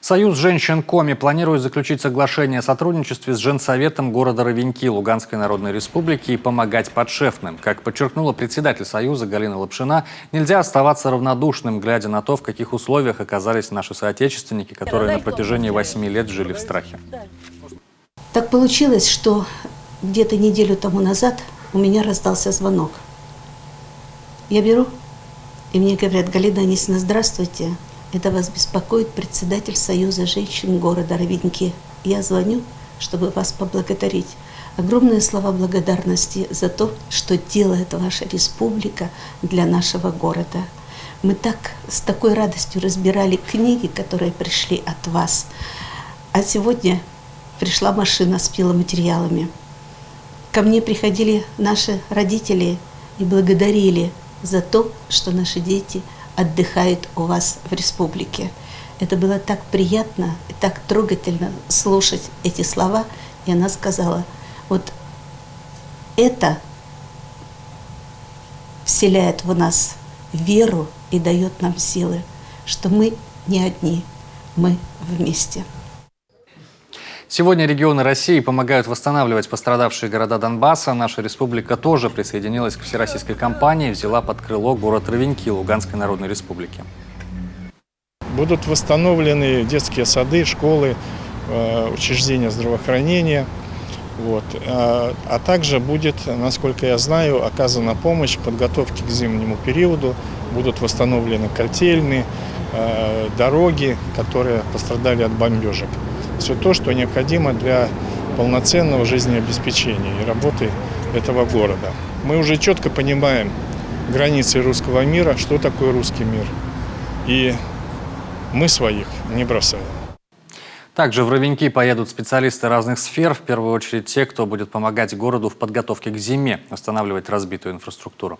Союз женщин Коми планирует заключить соглашение о сотрудничестве с Женсоветом города Ровеньки Луганской Народной Республики и помогать подшефным. Как подчеркнула председатель Союза Галина Лапшина, нельзя оставаться равнодушным, глядя на то, в каких условиях оказались наши соотечественники, которые на протяжении 8 лет жили в страхе. Так получилось, что где-то неделю тому назад у меня раздался звонок. Я беру, и мне говорят: Галина Анисовна, здравствуйте. Это вас беспокоит председатель Союза женщин города Ровеньки. Я звоню, чтобы вас поблагодарить. Огромные слова благодарности за то, что делает ваша республика для нашего города. Мы с такой радостью разбирали книги, которые пришли от вас. А сегодня пришла машина с пиломатериалами. Ко мне приходили наши родители и благодарили за то, что наши дети отдыхают у вас в республике. Это было так приятно и так трогательно слушать эти слова. И она сказала: вот это вселяет в нас веру и дает нам силы, что мы не одни, мы вместе. Сегодня регионы России помогают восстанавливать пострадавшие города Донбасса. Наша республика тоже присоединилась к всероссийской кампании и взяла под крыло город Ровеньки Луганской Народной Республики. Будут восстановлены детские сады, школы, учреждения здравоохранения. А также будет, насколько я знаю, оказана помощь в подготовке к зимнему периоду. Будут восстановлены котельные, дороги, которые пострадали от бомбежек. Все то, что необходимо для полноценного жизнеобеспечения и работы этого города. Мы уже четко понимаем границы русского мира, что такое русский мир. И мы своих не бросаем. Также в Ровеньки поедут специалисты разных сфер, в первую очередь те, кто будет помогать городу в подготовке к зиме, восстанавливать разбитую инфраструктуру.